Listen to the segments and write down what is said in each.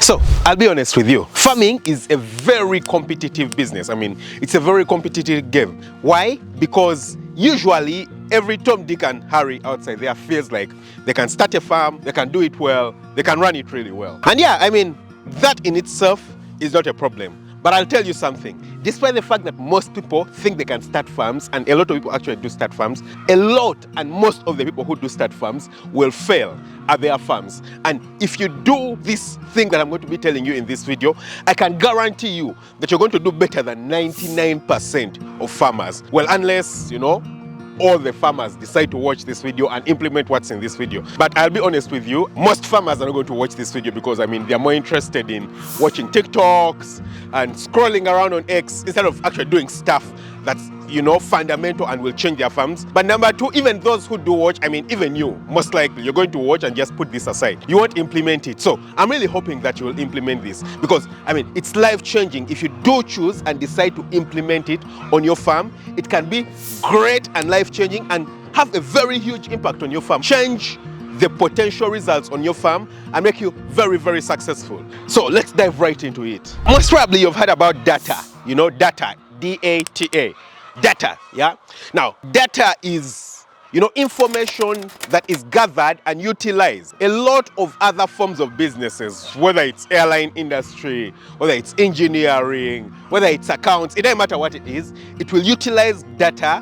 So, I'll be honest with you. Farming is a very competitive business. I mean, it's a very competitive game. Why? Because usually every Tom, Dick and Harry outside there feels like they can start a farm, they can do it well, they can run it really well. And yeah, I mean, that in itself is not a problem. But I'll tell you something, despite the fact that most people think they can start farms, and a lot of people actually do start farms, a lot and most of the people who do start farms will fail at their farms. And if you do this thing that I'm going to be telling you in this video, I can guarantee you that you're going to do better than 99% of farmers. Well, unless, you know, all the farmers decide to watch this video and implement what's in this video. But I'll be honest with you, most farmers are not going to watch this video because, I mean, they're more interested in watching TikToks and scrolling around on X instead of actually doing stuff that's, you know, fundamental and will change their farms. But number two, even those who do watch, I mean, even you, most likely, you're going to watch and just put this aside. You won't implement it. So I'm really hoping that you will implement this because, I mean, it's life-changing. If you do choose and decide to implement it on your farm, it can be great and life-changing and have a very huge impact on your farm. Change the potential results on your farm and make you very, very successful. So let's dive right into it. Most probably you've heard about data, you know, data, D-A-T-A. Data, yeah? Now, data is, you know, information that is gathered and utilized. A lot of other forms of businesses, whether it's airline industry, whether it's engineering, whether it's accounts, it doesn't matter what it is, it will utilize data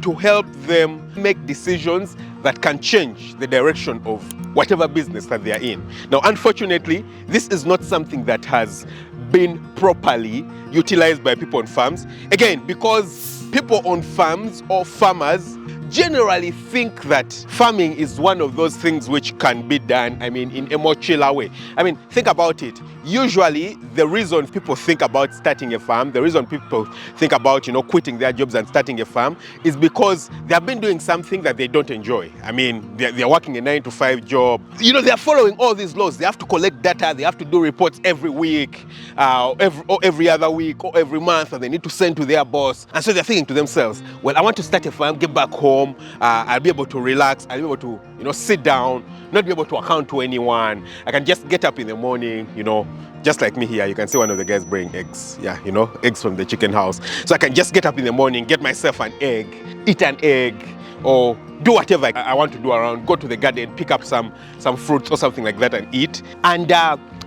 to help them make decisions that can change the direction of whatever business that they are in. Now, unfortunately, this is not something that has been properly utilized by people on farms. Again, because people on farms or farmers generally think that farming is one of those things which can be done, I mean, in a more chiller way. I mean, think about it. Usually, the reason people think about starting a farm, the reason people think about, you know, quitting their jobs and starting a farm is because they have been doing something that they don't enjoy. I mean, they're working a 9-to-5 job. You know, they're following all these laws. They have to collect data. They have to do reports every week, every other week, or every month, and they need to send to their boss. And so they're thinking to themselves, well, I want to start a farm, get back home, I'll be able to relax, I'll be able to, you know, sit down, not be able to account to anyone. I can just get up in the morning, you know, just like me here. You can see one of the guys bringing eggs. Yeah, you know, eggs from the chicken house. So I can just get up in the morning, get myself an egg, eat an egg, or do whatever I want to do around, go to the garden, pick up some fruits or something like that and eat. And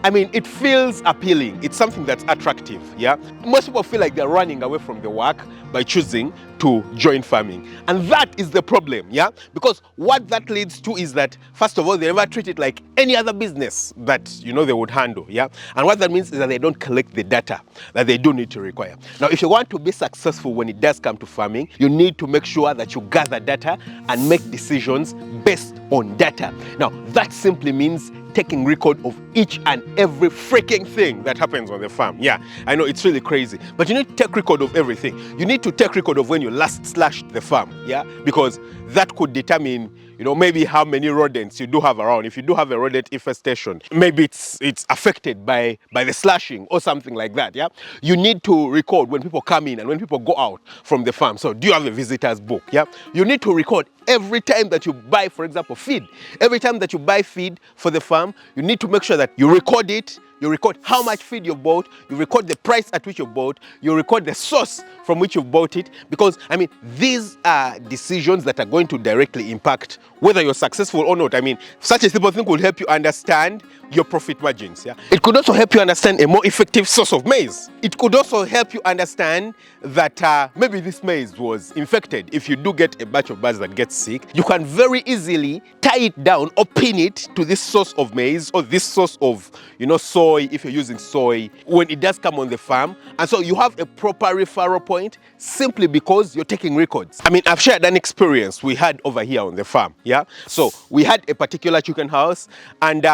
I mean, it feels appealing. It's something that's attractive, yeah? Most people feel like they're running away from the work by choosing to join farming. And that is the problem, yeah? Because what that leads to is that, first of all, they never treat it like any other business that, you know, they would handle, yeah? And what that means is that they don't collect the data that they do need to require. Now, if you want to be successful when it does come to farming, you need to make sure that you gather data and make decisions based on data. Now, that simply means taking record of each and every freaking thing that happens on the farm. Yeah, I know it's really crazy, but you need to take record of everything. You need to take record of when you last slashed the farm, yeah, because that could determine, you know, maybe how many rodents you do have around. If you do have a rodent infestation, maybe it's affected by the slashing or something like that, yeah? You need to record when people come in and when people go out from the farm. So do you have a visitor's book, yeah? You need to record every time that you buy, for example, feed. Every time that you buy feed for the farm, you need to make sure that you record it. You record how much feed you bought, you record the price at which you bought, you record the source from which you bought it, because, I mean, these are decisions that are going to directly impact whether you're successful or not. I mean, such a simple thing will help you understand your profit margins, yeah? It could also help you understand a more effective source of maize. It could also help you understand that maybe this maize was infected. If you do get a batch of birds that get sick, you can very easily tie it down or pin it to this source of maize or this source of, you know, soy, if you're using soy, when it does come on the farm. And so you have a proper referral point simply because you're taking records. I mean, I've shared an experience we had over here on the farm, yeah? So we had a particular chicken house, and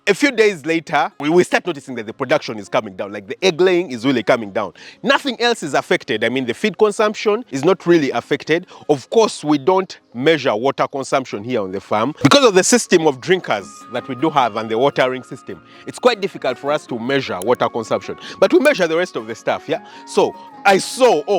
a few days later, we start noticing that the production is coming down, like the egg laying is really coming down. Nothing else is affected. I mean, the feed consumption is not really affected. Of course, we don't measure water consumption here on the farm. Because of the system of drinkers that we do have and the watering system, it's quite difficult for us to measure water consumption. But we measure the rest of the stuff, yeah? So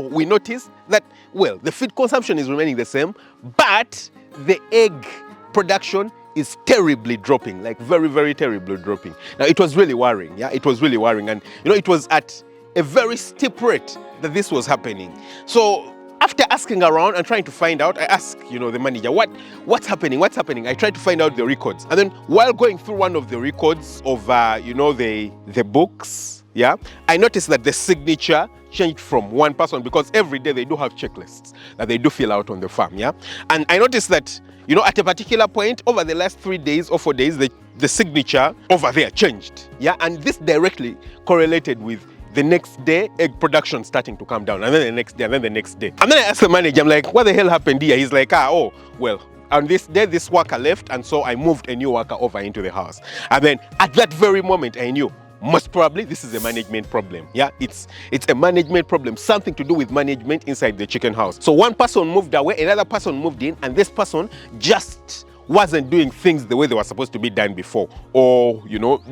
we noticed that, well, the feed consumption is remaining the same, but the egg production is terribly dropping, like very, very terribly dropping. Now, it was really worrying. Yeah, it was really worrying. And, it was at a very steep rate that this was happening. So after asking around and trying to find out, I asked, the manager, what's happening? What's happening? I tried to find out the records. And then while going through one of the records of, the books, yeah, I noticed that the signature changed from one person, because every day they do have checklists that they do fill out on the farm, yeah. And I noticed that, at a particular point over the last 3 days or 4 days, the signature over there changed, yeah. And this directly correlated with the next day egg production starting to come down, and then the next day, and then the next day. And then I asked the manager, I'm like, what the hell happened here? He's like, well, on this day, this worker left, and so I moved a new worker over into the house. And then at that very moment, I knew most probably this is a management problem. Yeah, it's a management problem, something to do with management inside the chicken house. So one person moved away, another person moved in, and this person just wasn't doing things the way they were supposed to be done before, or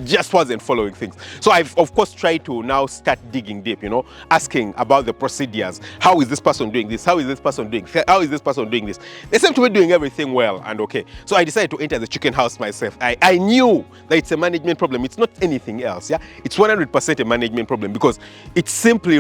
just wasn't following things. So I've of course tried to now start digging deep, asking about the procedures. How is this person doing this? How is this person doing? How is this person doing this? They seem to be doing everything well and okay. So I decided to enter the chicken house myself. I knew that it's a management problem. It's not anything else. Yeah, it's 100% a management problem, because it simply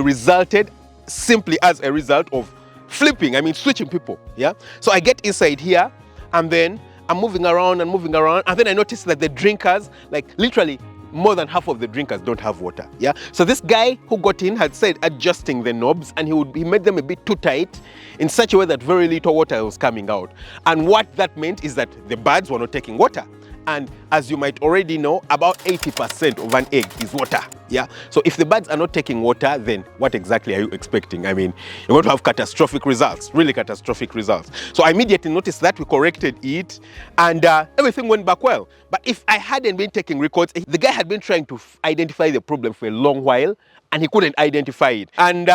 as a result of switching people. Yeah. So I get inside here, and then I'm moving around, and then I noticed that the drinkers, like literally more than half of the drinkers don't have water. Yeah. So this guy who got in had said adjusting the knobs, and he made them a bit too tight in such a way that very little water was coming out. And what that meant is that the birds were not taking water. And as you might already know, about 80% of an egg is water. Yeah. So if the birds are not taking water, then what exactly are you expecting? You're going to have catastrophic results, really catastrophic results. So I immediately noticed that, we corrected it, and everything went back well. But if I hadn't been taking records, the guy had been trying to identify the problem for a long while, and he couldn't identify it. And,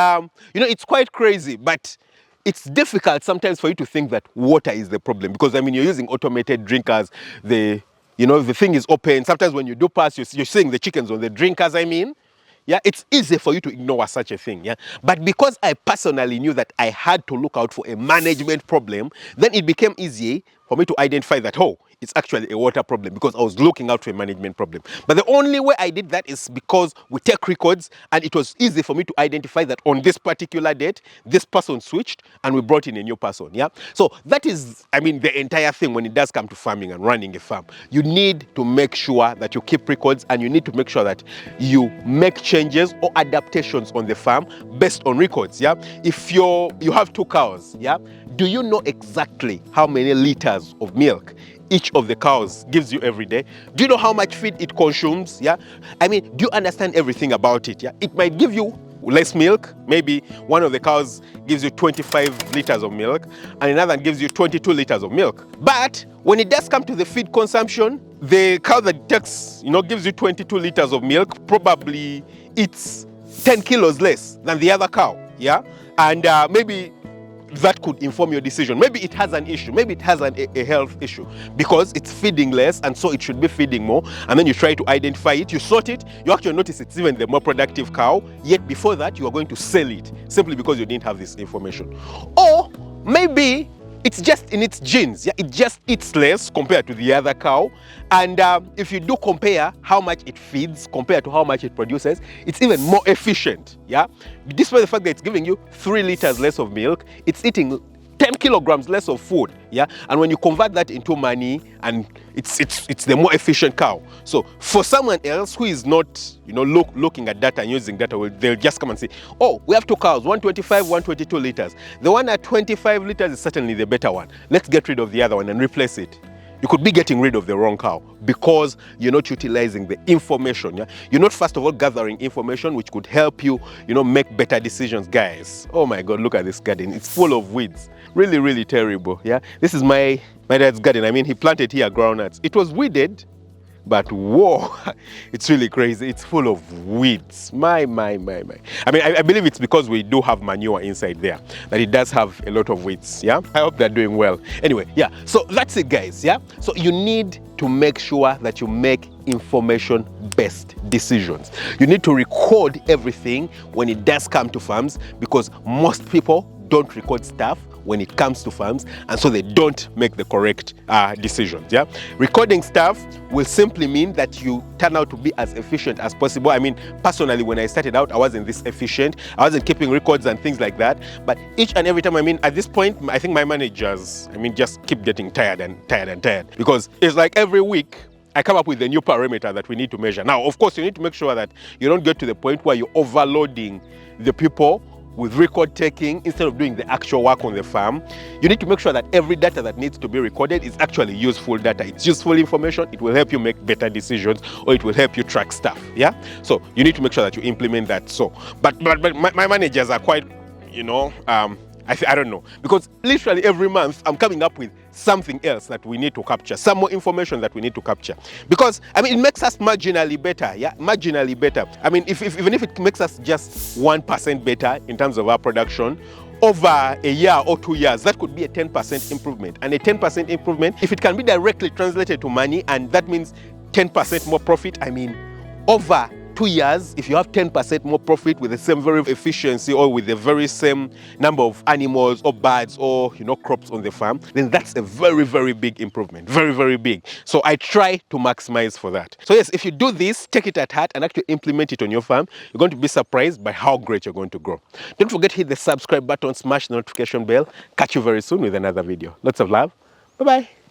it's quite crazy, but it's difficult sometimes for you to think that water is the problem, because you're using automated drinkers. The thing is open. Sometimes when you do pass, you're seeing the chickens on the drinkers. Yeah, it's easy for you to ignore such a thing. Yeah, but because I personally knew that I had to look out for a management problem, then it became easy for me to identify that, it's actually a water problem, because I was looking out for a management problem. But the only way I did that is because we take records, and it was easy for me to identify that on this particular date, this person switched and we brought in a new person. Yeah. So that is, the entire thing when it does come to farming and running a farm. You need to make sure that you keep records, and you need to make sure that you make changes or adaptations on the farm based on records. Yeah. If you have 2 cows, yeah, do you know exactly how many liters of milk each of the cows gives you every day? Do you know how much feed it consumes? Yeah. Do you understand everything about it? Yeah. It might give you less milk. Maybe one of the cows gives you 25 liters of milk, and another gives you 22 liters of milk. But when it does come to the feed consumption, the cow that takes, gives you 22 liters of milk probably eats 10 kilos less than the other cow. Yeah. And maybe that could inform your decision. Maybe it has an issue. Maybe it has a health issue, because it's feeding less, and so it should be feeding more. And then you try to identify it, you sort it, you actually notice it's even the more productive cow, yet before that you are going to sell it simply because you didn't have this information. Or maybe it's just in its genes. Yeah, it just eats less compared to the other cow. And if you do compare how much it feeds compared to how much it produces, it's even more efficient. Yeah, despite the fact that it's giving you 3 liters less of milk, it's eating 10 kilograms less of food. Yeah, and when you convert that into money, and it's the more efficient cow. So for someone else who is not looking at data and using data, they'll just come and say, oh, we have 2 cows, 125, 122 liters. The one at 25 liters is certainly the better one. Let's get rid of the other one and replace it. You could be getting rid of the wrong cow because you're not utilizing the information. Yeah? You're not, first of all, gathering information which could help you, make better decisions. Guys, oh my God, look at this garden. It's full of weeds. Really, really terrible. Yeah, this is my dad's garden. He planted here groundnuts. It was weeded, but whoa, it's really crazy. It's full of weeds. My. I believe it's because we do have manure inside there that it does have a lot of weeds. Yeah, I hope they're doing well. Anyway, yeah, so that's it, guys. Yeah, so you need to make sure that you make information-based decisions. You need to record everything when it does come to farms, because most people don't record stuff when it comes to farms, and so they don't make the correct decisions. Yeah, recording stuff will simply mean that you turn out to be as efficient as possible. I mean, personally, when I started out, I wasn't this efficient. I wasn't keeping records and things like that. But each and every time, I mean, at this point, I think my managers, I mean, just keep getting tired and tired and tired, because it's like every week I come up with a new parameter that we need to measure. Now, of course, you need to make sure that you don't get to the point where you're overloading the people with record taking instead of doing the actual work on the farm. You need to make sure that every data that needs to be recorded is actually useful data. It's useful information. It will help you make better decisions, or it will help you track stuff. Yeah. So you need to make sure that you implement that. So, but my managers are quite, you know, I don't know, because literally every month I'm coming up with something else that we need to capture, some more information that we need to capture, because I mean, it makes us marginally better. Yeah, marginally better. I mean, even if it makes us just 1% better in terms of our production over a year or 2 years, that could be a 10% improvement. And a 10% improvement, if it can be directly translated to money, and that means 10% more profit, I mean, over 2 years, if you have 10% more profit with the same very efficiency, or with the very same number of animals or birds or, you know, crops on the farm, then that's a very, very big improvement. Very, very big. So I try to maximize for that. So yes, if you do this, take it at heart and actually implement it on your farm, you're going to be surprised by how great you're going to grow. Don't forget to hit the subscribe button, smash the notification bell. Catch you very soon with another video. Lots of love. Bye-bye.